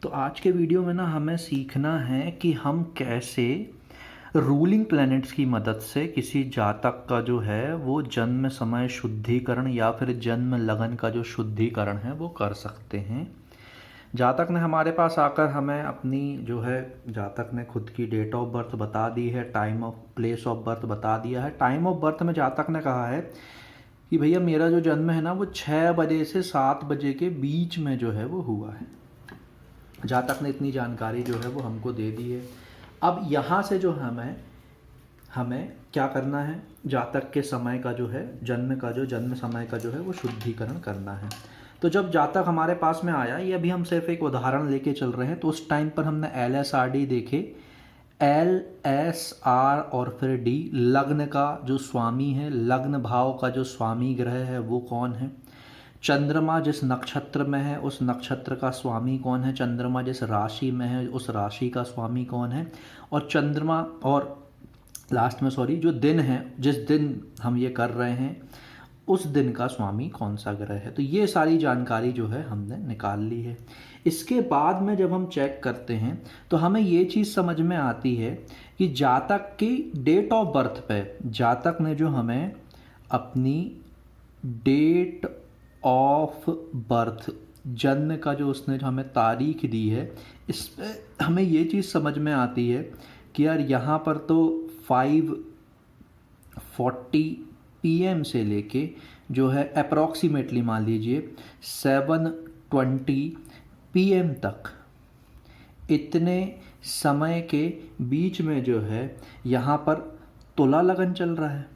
तो आज के वीडियो में ना हमें सीखना है कि हम कैसे रूलिंग प्लैनेट्स की मदद से किसी जातक का जो है वो जन्म समय शुद्धिकरण या फिर जन्म लगन का जो शुद्धिकरण है वो कर सकते हैं। जातक ने हमारे पास आकर हमें अपनी जो है जातक ने खुद की डेट ऑफ बर्थ बता दी है, time of place of birth बता दिया है। टाइम ऑफ बर्थ में जातक ने कहा है कि भैया मेरा जो जन्म है ना वो 6 बजे से 7 बजे के बीच में जो है वो हुआ है। जातक ने इतनी जानकारी जो है वो हमको दे दी है। अब यहाँ से जो हमें क्या करना है, जातक के समय का जो है जन्म समय का जो है वो शुद्धिकरण करना है। तो जब जातक हमारे पास में आया, ये अभी हम सिर्फ एक उदाहरण लेके चल रहे हैं, तो उस टाइम पर हमने LSRD देखे, LSR और फिर D, लग्न का जो स्वामी है, लग्न भाव का जो स्वामी ग्रह है वो कौन है, चंद्रमा जिस नक्षत्र में है उस नक्षत्र का स्वामी कौन है, चंद्रमा जिस राशि में है उस राशि का स्वामी कौन है, और चंद्रमा और लास्ट में जो दिन है, जिस दिन हम ये कर रहे हैं उस दिन का स्वामी कौन सा ग्रह है। तो ये सारी जानकारी जो है हमने निकाल ली है। इसके बाद में जब हम चेक करते हैं तो हमें ये चीज़ समझ में आती है कि जातक की डेट ऑफ बर्थ पे जातक ने जो हमें अपनी डेट ऑफ बर्थ, जन्म का जो उसने जो हमें तारीख दी है, इस पर हमें ये चीज़ समझ में आती है कि यार यहाँ पर तो 5:40 PM से लेके जो है अप्रॉक्सीमेटली मान लीजिए 7:20 PM तक, इतने समय के बीच में जो है यहाँ पर तुला लगन चल रहा है।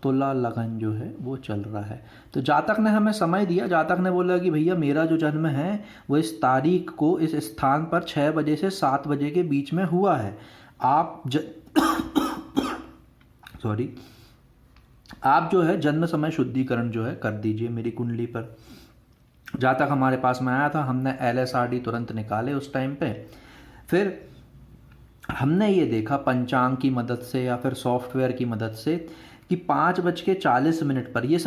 तुला लगन जो है वो चल रहा है। तो जातक ने हमें समय दिया, जातक ने बोला कि भैया मेरा जो जन्म है वो इस तारीख को इस स्थान पर 6 बजे से 7 बजे के बीच में हुआ है। आप आप जो है जन्म समय शुद्धिकरण जो है कर दीजिए मेरी कुंडली पर। जातक हमारे पास में आया था, हमने LSRD तुरंत निकाले उस टाइम पे। फिर हमने ये देखा पंचांग की मदद से या फिर सॉफ्टवेयर की मदद से कि 5:40 पर, ये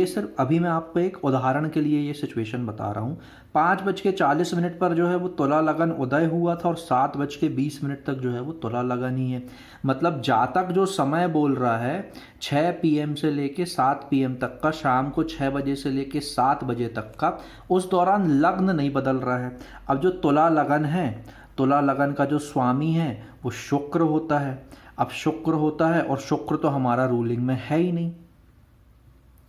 सिर्फ अभी मैं आपको एक उदाहरण के लिए ये सिचुएशन बता रहा हूँ, 5:40 पर जो है वो तुला लगन उदय हुआ था और 7:20 तक जो है वो तुला लगन ही है। मतलब जातक जो समय बोल रहा है 6 PM से लेके 7 PM तक का, शाम को 6 बजे से लेके 7 बजे तक का, उस दौरान लग्न नहीं बदल रहा है। अब जो तुला लगन है, तुला लगन का जो स्वामी है वो शुक्र होता है। अब शुक्र होता है और शुक्र तो हमारा रूलिंग में है ही नहीं,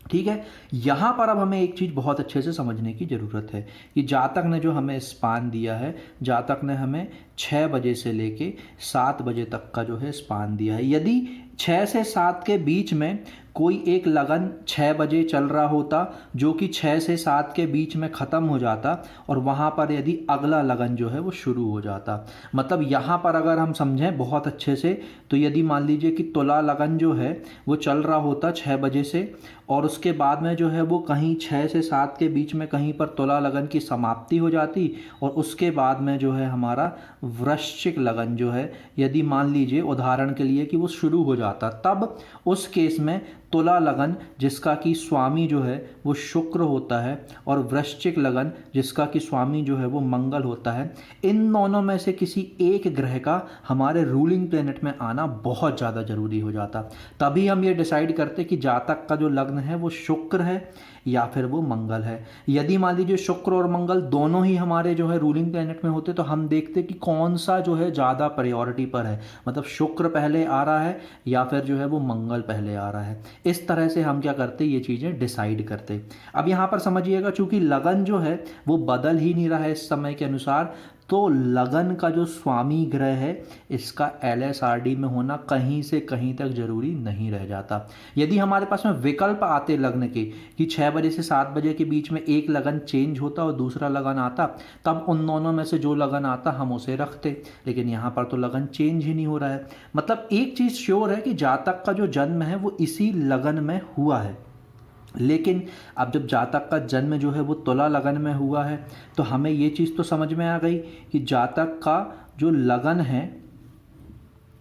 ठीक है। यहां पर अब हमें एक चीज बहुत अच्छे से समझने की जरूरत है कि जातक ने जो हमें स्पान दिया है, जातक ने हमें 6 बजे से लेके 7 बजे तक का जो है स्पान दिया है। यदि 6 से 7 के बीच में कोई एक लगन 6 बजे चल रहा होता जो कि 6 से 7 के बीच में ख़त्म हो जाता और वहाँ पर यदि अगला लगन जो है वो शुरू हो जाता, मतलब यहाँ पर अगर हम समझें बहुत अच्छे से, तो यदि मान लीजिए कि तुला लगन जो है वो चल रहा होता 6 बजे से और उसके बाद में जो है वो कहीं 6 से 7 के बीच में कहीं पर तुला लगन की समाप्ति हो जाती और उसके बाद में जो है हमारा वृश्चिक लगन जो है, यदि मान लीजिए उदाहरण के लिए कि वो शुरू हो जाता, तब उस केस में तुला लगन जिसका कि स्वामी जो है वो शुक्र होता है और वृश्चिक लगन जिसका कि स्वामी जो है वो मंगल होता है, इन दोनों में से किसी एक ग्रह का हमारे रूलिंग प्लेनेट में आना बहुत ज़्यादा ज़रूरी हो जाता। तभी हम ये डिसाइड करते कि जातक का जो लग्न है वो शुक्र है या फिर वो मंगल है। यदि मान लीजिए शुक्र और मंगल दोनों ही हमारे जो है रूलिंग प्लेनेट में होते तो हम देखते कि कौन सा जो है ज़्यादा प्रायोरिटी पर है, मतलब शुक्र पहले आ रहा है या फिर जो है वो मंगल पहले आ रहा है। इस तरह से हम क्या करते, ये चीज़ें डिसाइड करते। अब यहाँ पर समझिएगा, चूंकि लगन जो है वो बदल ही नहीं रहा है इस समय के अनुसार, तो लगन का जो स्वामी ग्रह है इसका LSRD में होना कहीं से कहीं तक जरूरी नहीं रह जाता। यदि हमारे पास में विकल्प आते लग्न के कि 6 बजे से 7 बजे के बीच में एक लगन चेंज होता और दूसरा लगन आता, तब उन दोनों में से जो लगन आता हम उसे रखते, लेकिन यहाँ पर तो लगन चेंज ही नहीं हो रहा है। मतलब एक चीज़ श्योर है कि जातक का जो जन्म है वो इसी लगन में हुआ है, लेकिन अब जब जातक का जन्म जो है वो तुला लगन में हुआ है तो हमें ये चीज़ तो समझ में आ गई कि जातक का जो लगन है,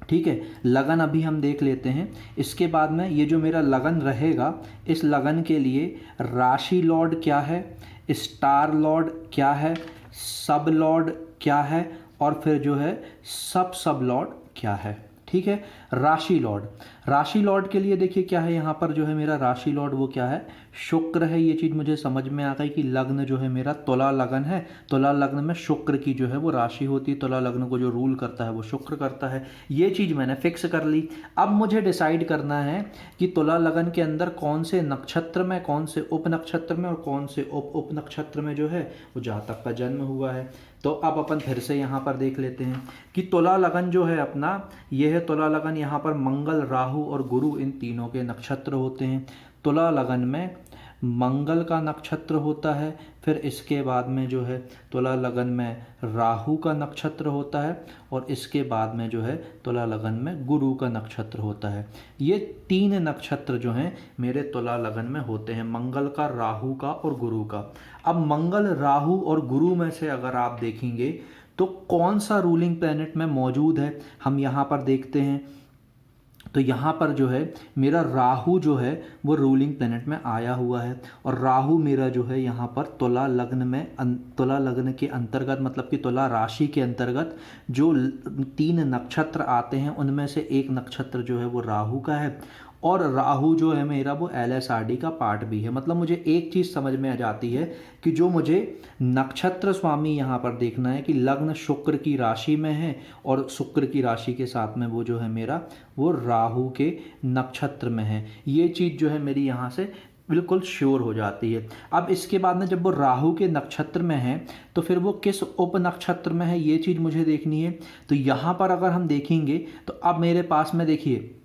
ठीक है, लगन अभी हम देख लेते हैं। इसके बाद में ये जो मेरा लगन रहेगा, इस लगन के लिए राशि लॉर्ड क्या है, स्टार लॉर्ड क्या है, सब लॉर्ड क्या है, और फिर जो है सब लॉर्ड क्या है। ठीक है, राशि लॉर्ड, राशि लॉर्ड के लिए देखिए क्या है यहाँ पर जो है मेरा राशि लॉर्ड वो क्या है, शुक्र है। ये चीज़ मुझे समझ में आ गई कि लग्न जो है मेरा तुला लग्न है, तुला लग्न में शुक्र की जो है वो राशि होती है, तुला लग्न को जो रूल करता है वो शुक्र करता है। ये चीज़ मैंने फिक्स कर ली। अब मुझे डिसाइड करना है कि तुला लग्न के अंदर कौन से नक्षत्र में, कौन से उप नक्षत्र में और कौन से उप नक्षत्र में जो है वो जातक का जन्म हुआ है। तो अब अपन फिर से यहाँ पर देख लेते हैं कि तुला लगन जो है अपना, ये है तुला लगन। यहाँ पर मंगल, राहु और गुरु इन तीनों के नक्षत्र होते हैं। तुला लगन में मंगल का नक्षत्र होता है, फिर इसके बाद में जो है तुला लगन में राहु का नक्षत्र होता है, और इसके बाद में जो है तुला लगन में गुरु का नक्षत्र होता है। ये तीन नक्षत्र जो हैं मेरे तुला लगन में होते हैं, मंगल का, राहु का और गुरु का। अब मंगल, राहु और गुरु में से अगर आप देखेंगे तो कौन सा रूलिंग प्लैनेट में मौजूद है, हम यहाँ पर देखते हैं। तो यहाँ पर जो है मेरा राहु जो है वो रूलिंग प्लैनेट में आया हुआ है, और राहु मेरा जो है यहाँ पर तुला लग्न में, तुला लग्न के अंतर्गत, मतलब कि तुला राशि के अंतर्गत जो तीन नक्षत्र आते हैं उनमें से एक नक्षत्र जो है वो राहु का है, और राहु जो है मेरा वो LSRD का पार्ट भी है। मतलब मुझे एक चीज़ समझ में आ जाती है कि जो मुझे नक्षत्र स्वामी यहाँ पर देखना है कि लग्न शुक्र की राशि में है, और शुक्र की राशि के साथ में वो जो है मेरा वो राहु के नक्षत्र में है। ये चीज़ जो है मेरी यहाँ से बिल्कुल श्योर हो जाती है। अब इसके बाद में जब वो राहु के नक्षत्र में है तो फिर वो किस उप नक्षत्र में है, ये चीज़ मुझे देखनी है। तो यहाँ पर अगर हम देखेंगे तो अब मेरे पास में देखिए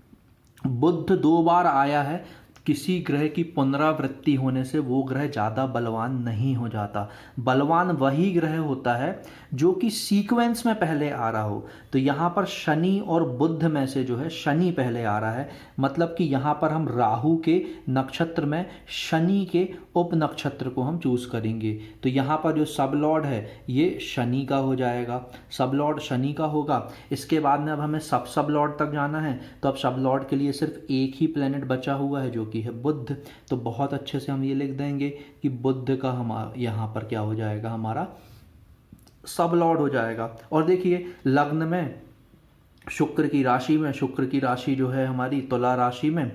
बुध 2 बार आया है। किसी ग्रह की पुनरावृत्ति होने से वो ग्रह ज़्यादा बलवान नहीं हो जाता। बलवान वही ग्रह होता है जो कि सीक्वेंस में पहले आ रहा हो। तो यहाँ पर शनि और बुध में से जो है शनि पहले आ रहा है, मतलब कि यहाँ पर हम राहु के नक्षत्र में शनि के उप नक्षत्र को हम चूज़ करेंगे। तो यहाँ पर जो सब लॉर्ड है ये शनि का हो जाएगा, सब लॉर्ड शनि का होगा। इसके बाद में अब हमें सब लॉर्ड तक जाना है, तो अब सब लॉर्ड के लिए सिर्फ एक ही प्लेनेट बचा हुआ है जो कि है बुध। तो बहुत अच्छे से हम ये लिख देंगे कि बुध का हम यहाँ पर क्या हो जाएगा, हमारा सब लॉर्ड हो जाएगा। और देखिए लग्न में शुक्र की राशि में, शुक्र की राशि जो है हमारी तुला राशि में,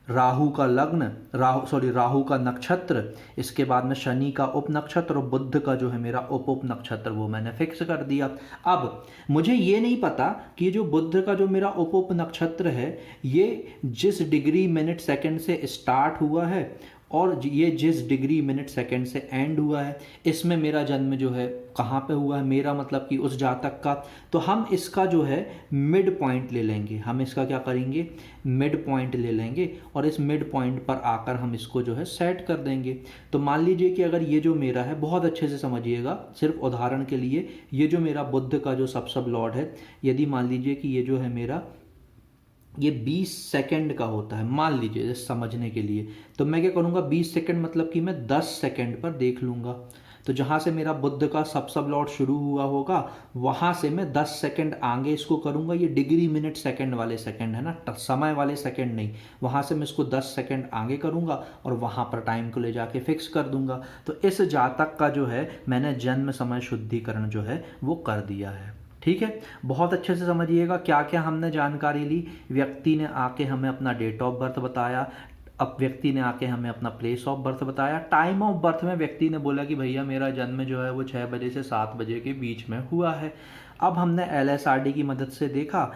राहु का लग्न, राहु का नक्षत्र, इसके बाद में शनि का उप नक्षत्र और बुध का जो है मेरा उप नक्षत्र वो मैंने फिक्स कर दिया। अब मुझे ये नहीं पता कि जो बुध का जो मेरा उप नक्षत्र है ये जिस डिग्री मिनट सेकंड से स्टार्ट हुआ है और ये जिस डिग्री मिनट सेकंड से एंड हुआ है, इसमें मेरा जन्म जो है कहाँ पे हुआ है, मेरा मतलब कि उस जातक का। तो हम इसका जो है मिड पॉइंट ले लेंगे, हम इसका क्या करेंगे, मिड पॉइंट ले लेंगे, और इस मिड पॉइंट पर आकर हम इसको जो है सेट कर देंगे। तो मान लीजिए कि अगर ये जो मेरा है, बहुत अच्छे से समझिएगा, सिर्फ उदाहरण के लिए, ये जो मेरा बुध का जो सब लॉर्ड है, यदि मान लीजिए कि ये जो है मेरा ये 20 सेकंड का होता है, मान लीजिए समझने के लिए, तो मैं क्या करूँगा, 20 सेकंड मतलब कि मैं 10 सेकंड पर देख लूँगा। तो जहाँ से मेरा बुध का सब लॉर्ड शुरू हुआ होगा वहाँ से मैं 10 सेकंड आगे इसको करूँगा। ये डिग्री मिनट सेकंड वाले सेकंड है ना, समय वाले सेकंड नहीं। वहाँ से मैं इसको 10 सेकंड आगे करूँगा और वहाँ पर टाइम को ले जाके फिक्स कर दूँगा। तो इस जातक का जो है मैंने जन्म समय शुद्धिकरण जो है वो कर दिया है। ठीक है, बहुत अच्छे से समझिएगा क्या क्या हमने जानकारी ली। व्यक्ति ने आके हमें अपना डेट ऑफ बर्थ बताया, अब व्यक्ति ने आके हमें अपना प्लेस ऑफ बर्थ बताया। टाइम ऑफ बर्थ में व्यक्ति ने बोला कि भैया मेरा जन्म जो है वो 6 बजे से 7 बजे के बीच में हुआ है। अब हमने LSRD की मदद से देखा,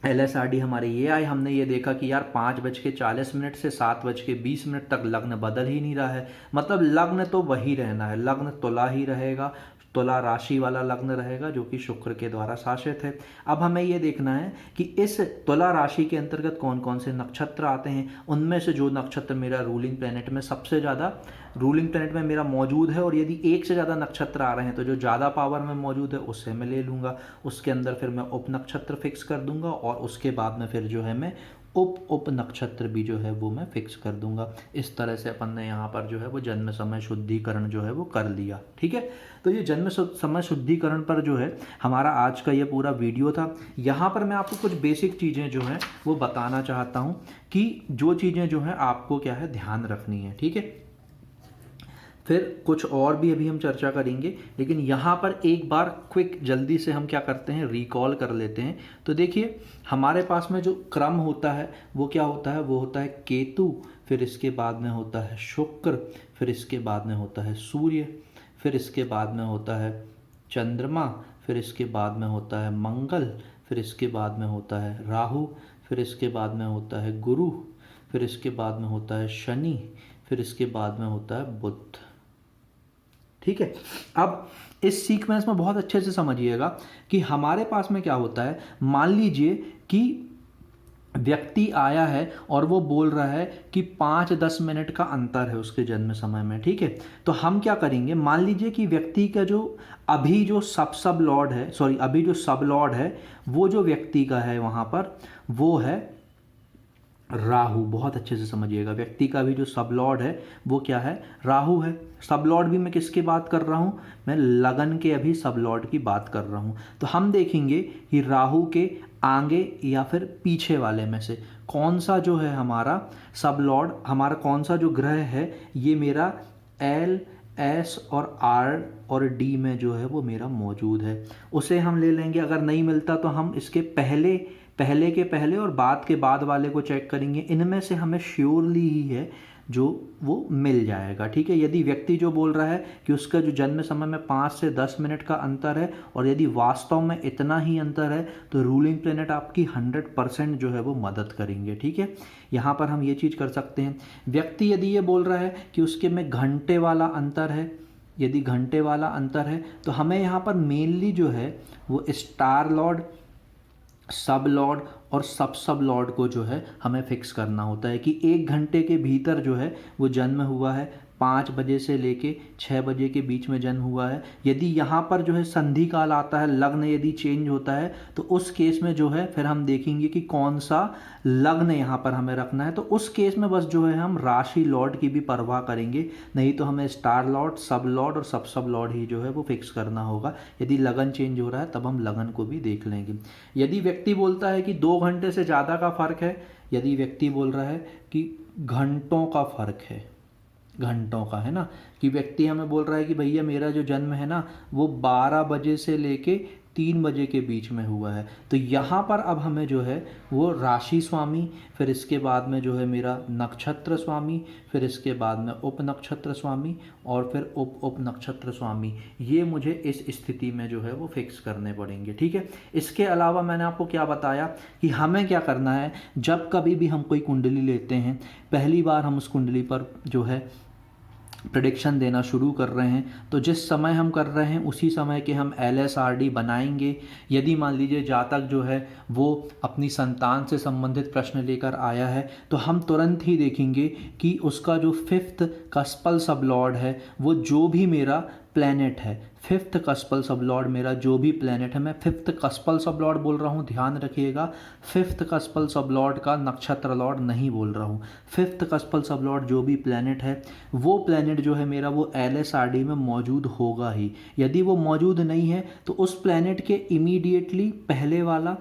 LSRD हमारे ये आए, हमने ये देखा कि यार 5:40 से 7:20 तक लग्न बदल ही नहीं रहा है। मतलब लग्न तो वही रहना है, लग्न तुला ही रहेगा, तुला राशि वाला लग्न रहेगा जो कि शुक्र के द्वारा शासित है। अब हमें ये देखना है कि इस तुला राशि के अंतर्गत कौन कौन से नक्षत्र आते हैं, उनमें से जो नक्षत्र मेरा रूलिंग प्लैनेट में सबसे ज़्यादा रूलिंग प्लैनेट में मेरा मौजूद है, और यदि एक से ज़्यादा नक्षत्र आ रहे हैं तो जो ज़्यादा पावर में मौजूद है उससे मैं ले लूँगा। उसके अंदर फिर मैं उप नक्षत्र फिक्स कर दूंगा, और उसके बाद में फिर जो है मैं उप नक्षत्र भी जो है वो मैं फिक्स कर दूंगा। इस तरह से अपन ने यहाँ पर जो है वो जन्म समय शुद्धिकरण जो है वो कर लिया। ठीक है, तो ये जन्म समय शुद्धिकरण पर जो है हमारा आज का ये पूरा वीडियो था। यहाँ पर मैं आपको कुछ बेसिक चीज़ें जो हैं वो बताना चाहता हूँ कि जो चीज़ें जो हैं आपको क्या है ध्यान रखनी है। ठीक है, फिर कुछ और भी अभी हम चर्चा करेंगे, लेकिन यहाँ पर एक बार क्विक जल्दी से हम क्या करते हैं, रिकॉल कर लेते हैं। तो देखिए हमारे पास में जो क्रम होता है वो क्या होता है, वो होता है केतु, फिर इसके बाद में होता है शुक्र, फिर इसके बाद में होता है सूर्य, फिर इसके बाद में होता है चंद्रमा, फिर इसके बाद में होता है मंगल, फिर इसके बाद में होता है राहु, फिर इसके बाद में होता है गुरु, फिर इसके बाद में होता है शनि, फिर इसके बाद में होता है बुध। ठीक है, अब इस सीक्वेंस में बहुत अच्छे से समझिएगा कि हमारे पास में क्या होता है। मान लीजिए कि व्यक्ति आया है और वो बोल रहा है कि 5-10 मिनट का अंतर है उसके जन्म समय में। ठीक है, तो हम क्या करेंगे, मान लीजिए कि व्यक्ति का जो अभी जो सब लॉर्ड है, सॉरी अभी जो सब लॉर्ड है वो जो व्यक्ति का है वहाँ पर वो है राहु। बहुत अच्छे से समझिएगा, व्यक्ति का भी जो सब लॉर्ड है वो क्या है, राहु है। सब लॉर्ड भी मैं किसकी बात कर रहा हूँ, मैं लगन के अभी सब लॉर्ड की बात कर रहा हूँ। तो हम देखेंगे कि राहु के आगे या फिर पीछे वाले में से कौन सा जो है हमारा सब लॉर्ड, हमारा कौन सा जो ग्रह है ये मेरा एल, एस और आर और डी में जो है वो मेरा मौजूद है, उसे हम ले लेंगे। अगर नहीं मिलता तो हम इसके पहले के पहले और बाद के बाद वाले को चेक करेंगे, इनमें से हमें श्योरली ही है जो वो मिल जाएगा। ठीक है, यदि व्यक्ति जो बोल रहा है कि उसका जो जन्म समय में 5 से 10 मिनट का अंतर है और यदि वास्तव में इतना ही अंतर है तो रूलिंग प्लेनेट आपकी 100% जो है वो मदद करेंगे। ठीक है, यहाँ पर हम ये चीज़ कर सकते हैं। व्यक्ति यदि ये बोल रहा है कि उसके में घंटे वाला अंतर है, यदि घंटे वाला अंतर है तो हमें यहाँ पर मेनली जो है वो स्टार लॉर्ड, सब लॉर्ड और सब लॉर्ड को जो है हमें फिक्स करना होता है कि 1 घंटे के भीतर जो है वो जन्म हुआ है, 5 बजे से लेके 6 बजे के बीच में जन्म हुआ है। यदि यहाँ पर जो है संधि काल आता है, लग्न यदि चेंज होता है तो उस केस में जो है फिर हम देखेंगे कि कौन सा लग्न यहाँ पर हमें रखना है। तो उस केस में बस जो है हम राशि लॉर्ड की भी परवाह करेंगे, नहीं तो हमें स्टार लॉर्ड, सब लॉर्ड और सब लॉर्ड ही जो है वो फिक्स करना होगा। यदि लगन चेंज हो रहा है तब हम लगन को भी देख लेंगे। यदि व्यक्ति बोलता है कि 2 घंटे से ज़्यादा का फ़र्क है, यदि व्यक्ति बोल रहा है कि घंटों का फ़र्क है, घंटों का है ना, कि व्यक्ति हमें बोल रहा है कि भैया मेरा जो जन्म है ना वो 12 बजे से लेके 3 बजे के बीच में हुआ है, तो यहाँ पर अब हमें जो है वो राशि स्वामी, फिर इसके बाद में जो है मेरा नक्षत्र स्वामी, फिर इसके बाद में उप नक्षत्र स्वामी और फिर उप नक्षत्र स्वामी, ये मुझे इस स्थिति में जो है वो फिक्स करने पड़ेंगे। ठीक है, इसके अलावा मैंने आपको क्या बताया कि हमें क्या करना है, जब कभी भी हम कोई कुंडली लेते हैं, पहली बार हम उस कुंडली पर जो है प्रेडिक्शन देना शुरू कर रहे हैं तो जिस समय हम कर रहे हैं उसी समय के हम LSRD बनाएंगे। यदि मान लीजिए जातक जो है वो अपनी संतान से संबंधित प्रश्न लेकर आया है तो हम तुरंत ही देखेंगे कि उसका जो 5th कस्पल सब लॉर्ड है वो जो भी मेरा प्लैनेट है, 5th कस्पल सब लॉर्ड मेरा जो भी प्लैनेट है, मैं 5th कस्पल सब लॉर्ड बोल रहा हूँ, ध्यान रखिएगा 5th कस्पल सब लॉर्ड का नक्षत्र लॉर्ड नहीं बोल रहा हूँ। 5th कस्पल सब लॉर्ड जो भी प्लैनेट है वो प्लैनेट जो है मेरा वो LSRD में मौजूद होगा ही। यदि वो मौजूद नहीं है तो उस प्लैनेट के इमीडिएटली पहले वाला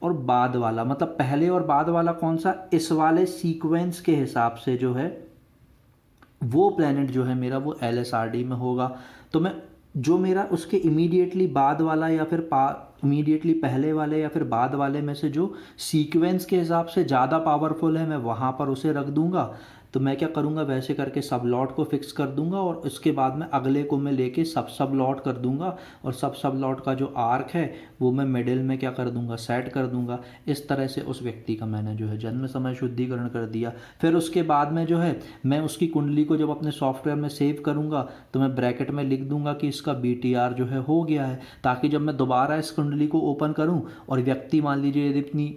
और बाद वाला, मतलब पहले और बाद वाला कौन सा, इस वाले सीक्वेंस के हिसाब से जो है वो प्लैनेट जो है मेरा वो LSRD में होगा। तो मैं जो मेरा उसके इमीडिएटली बाद वाला या फिर इमीडिएटली पहले वाले या फिर बाद वाले में से जो सीक्वेंस के हिसाब से ज़्यादा पावरफुल है मैं वहाँ पर उसे रख दूँगा। तो मैं क्या करूँगा, वैसे करके सब लॉट को फिक्स कर दूंगा और उसके बाद में अगले को मैं लेके सब लॉट कर दूंगा और सब लॉट का जो आर्क है वो मैं मिडिल में क्या कर दूंगा, सेट कर दूंगा। इस तरह से उस व्यक्ति का मैंने जो है जन्म समय शुद्धिकरण कर दिया। फिर उसके बाद में जो है मैं उसकी कुंडली को जब अपने सॉफ्टवेयर में सेव करूँगा तो मैं ब्रैकेट में लिख दूंगा कि इसका BTR जो है हो गया है, ताकि जब मैं दोबारा इस कुंडली को ओपन करूँ और व्यक्ति मान लीजिए यदि अपनी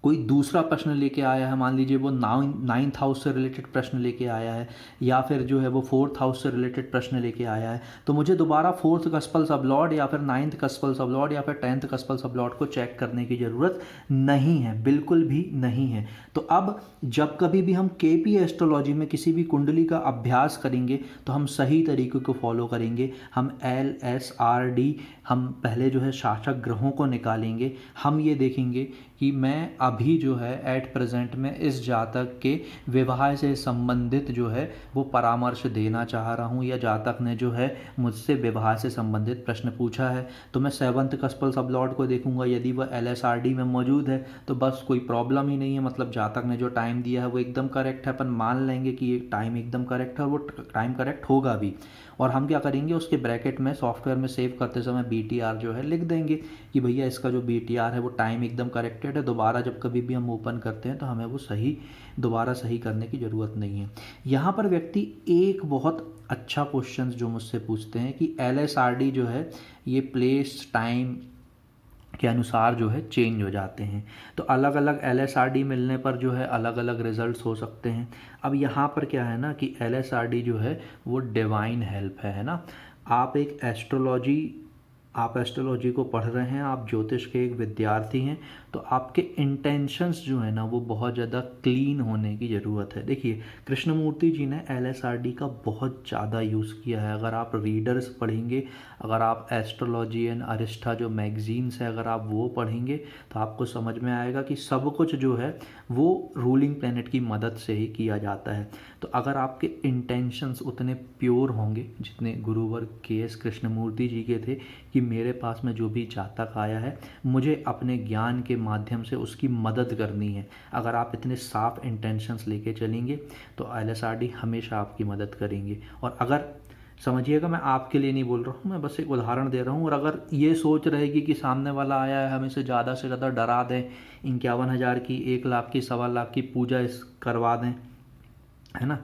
कोई दूसरा प्रश्न लेके आया है, मान लीजिए वो 9th हाउस से रिलेटेड प्रश्न लेके आया है या फिर जो है वो 4th हाउस से रिलेटेड प्रश्न लेके आया है, तो मुझे दोबारा 4th कस्पल सब लॉर्ड या फिर 9th कस्पल सब लॉर्ड या फिर 10th कस्पल सब लॉर्ड को चेक करने की ज़रूरत नहीं है, बिल्कुल भी नहीं है। तो अब जब कभी भी हम KP एस्ट्रोलॉजी में किसी भी कुंडली का अभ्यास करेंगे तो हम सही तरीके को फॉलो करेंगे। हम LSRD हम पहले जो है शासक ग्रहों को निकालेंगे। हम ये देखेंगे कि मैं अभी जो है एट प्रेजेंट में इस जातक के विवाह से संबंधित जो है वो परामर्श देना चाह रहा हूँ, या जातक ने जो है मुझसे विवाह से संबंधित प्रश्न पूछा है, तो मैं 7th कस्पल सबलॉर्ड को देखूंगा। यदि वह LSRD में मौजूद है तो बस कोई प्रॉब्लम ही नहीं है, मतलब जातक ने जो टाइम दिया है वो एकदम करेक्ट है। अपन मान लेंगे कि ये टाइम एकदम करेक्ट है, वो टाइम करेक्ट होगा भी। और हम क्या करेंगे, उसके ब्रैकेट में सॉफ्टवेयर में सेव करते समय BTR जो है लिख देंगे कि भैया इसका जो BTR है वो टाइम एकदम करेक्टेड है। दोबारा जब कभी भी हम ओपन करते हैं तो हमें वो दोबारा सही करने की ज़रूरत नहीं है। यहाँ पर व्यक्ति एक बहुत अच्छा क्वेश्चन जो मुझसे पूछते हैं कि LSRD जो है ये प्लेस टाइम के अनुसार जो है चेंज हो जाते हैं, तो अलग अलग LSRD मिलने पर जो है अलग अलग रिजल्ट्स हो सकते हैं। अब यहाँ पर क्या है ना कि LSRD जो है वो डिवाइन हेल्प है ना। आप एस्ट्रोलॉजी को पढ़ रहे हैं, आप ज्योतिष के एक विद्यार्थी हैं, तो आपके इंटेंशंस जो है ना वो बहुत ज़्यादा क्लीन होने की ज़रूरत है। देखिए कृष्णमूर्ति जी ने LSRD का बहुत ज़्यादा यूज़ किया है। अगर आप रीडर्स पढ़ेंगे, अगर आप एस्ट्रोलॉजी एंड अरिस्टा जो मैगजीन्स है अगर आप वो पढ़ेंगे तो आपको समझ में आएगा कि सब कुछ जो है वो रूलिंग प्लैनेट की मदद से ही किया जाता है। तो अगर आपके इंटेंशंस उतने प्योर होंगे जितने गुरुवर KS कृष्णमूर्ति जी के थे कि मेरे पास में जो भी जातक आया है मुझे अपने ज्ञान के माध्यम से उसकी मदद करनी है, अगर आप इतने साफ इंटेंशंस लेके चलेंगे तो LSRD हमेशा आपकी मदद करेंगे। और अगर समझिएगा, मैं आपके लिए नहीं बोल रहा हूँ, मैं बस एक उदाहरण दे रहा हूँ। और अगर ये सोच रहेगी कि सामने वाला आया है हमें से ज़्यादा से ज़्यादा डरा दें, 51,000 की, 1 लाख की, 1.25 लाख की पूजा करवा दें, है ना,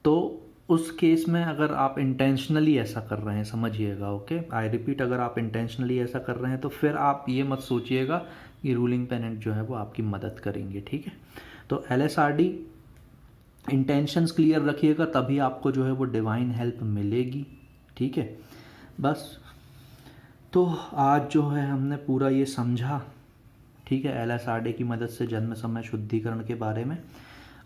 तो उस केस में अगर आप इंटेंशनली ऐसा कर रहे हैं, समझिएगा, ओके, आई रिपीट, अगर आप इंटेंशनली ऐसा कर रहे हैं तो फिर आप ये मत सोचिएगा कि रूलिंग प्लैनेट जो है वो आपकी मदद करेंगे, ठीक है। तो LSRD इंटेंशंस क्लियर रखिएगा तभी आपको जो है वो डिवाइन हेल्प मिलेगी, ठीक है। बस तो आज जो है हमने पूरा ये समझा, ठीक है, LSRD की मदद से जन्म समय शुद्धिकरण के बारे में।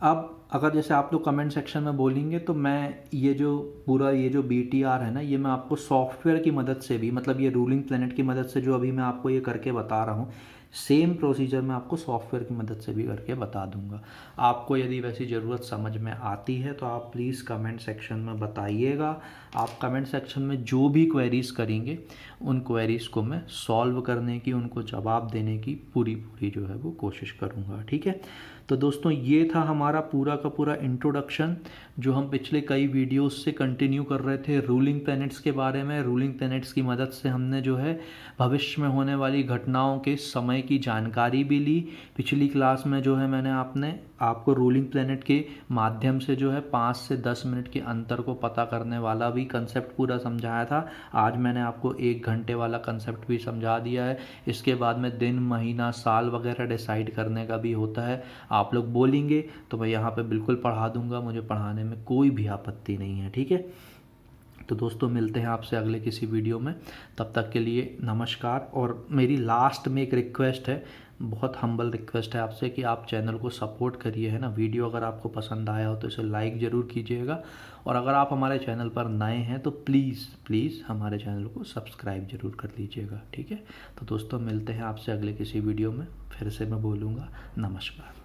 अब अगर जैसे आप लोग कमेंट सेक्शन में बोलेंगे तो मैं ये जो BTR है ना ये मैं आपको सॉफ्टवेयर की मदद से भी, मतलब ये रूलिंग प्लैनेट की मदद से जो अभी मैं आपको ये करके बता रहा हूँ, सेम प्रोसीजर मैं आपको सॉफ्टवेयर की मदद से भी करके बता दूंगा। आपको यदि वैसी ज़रूरत समझ में आती है तो आप प्लीज़ कमेंट सेक्शन में बताइएगा। आप कमेंट सेक्शन में जो भी क्वेरीज़ करेंगे उन क्वेरीज़ को मैं सॉल्व करने की, उनको जवाब देने की पूरी जो है वो कोशिश करूँगा, ठीक है। तो दोस्तों ये था हमारा पूरा का पूरा इंट्रोडक्शन जो हम पिछले कई वीडियोस से कंटिन्यू कर रहे थे रूलिंग प्लैनेट्स के बारे में। रूलिंग प्लैनेट्स की मदद से हमने जो है भविष्य में होने वाली घटनाओं के समय की जानकारी भी ली। पिछली क्लास में जो है मैंने आपको रूलिंग प्लैनेट के माध्यम से जो है 5 से 10 मिनट के अंतर को पता करने वाला भी कंसेप्ट पूरा समझाया था। आज मैंने आपको 1 घंटे वाला कंसेप्ट भी समझा दिया है। इसके बाद में दिन, महीना, साल वगैरह डिसाइड करने का भी होता है। आप लोग बोलेंगे तो मैं यहाँ पे बिल्कुल पढ़ा दूंगा, मुझे पढ़ाने में कोई भी आपत्ति नहीं है, ठीक है। तो दोस्तों मिलते हैं आपसे अगले किसी वीडियो में, तब तक के लिए नमस्कार। और मेरी लास्ट में एक रिक्वेस्ट है, बहुत हम्बल रिक्वेस्ट है आपसे कि आप चैनल को सपोर्ट करिए, है ना। वीडियो अगर आपको पसंद आया हो तो इसे लाइक ज़रूर कीजिएगा, और अगर आप हमारे चैनल पर नए हैं तो प्लीज़ हमारे चैनल को सब्सक्राइब ज़रूर कर लीजिएगा, ठीक है। तो दोस्तों मिलते हैं आपसे अगले किसी वीडियो में, फिर से मैं बोलूँगा नमस्कार।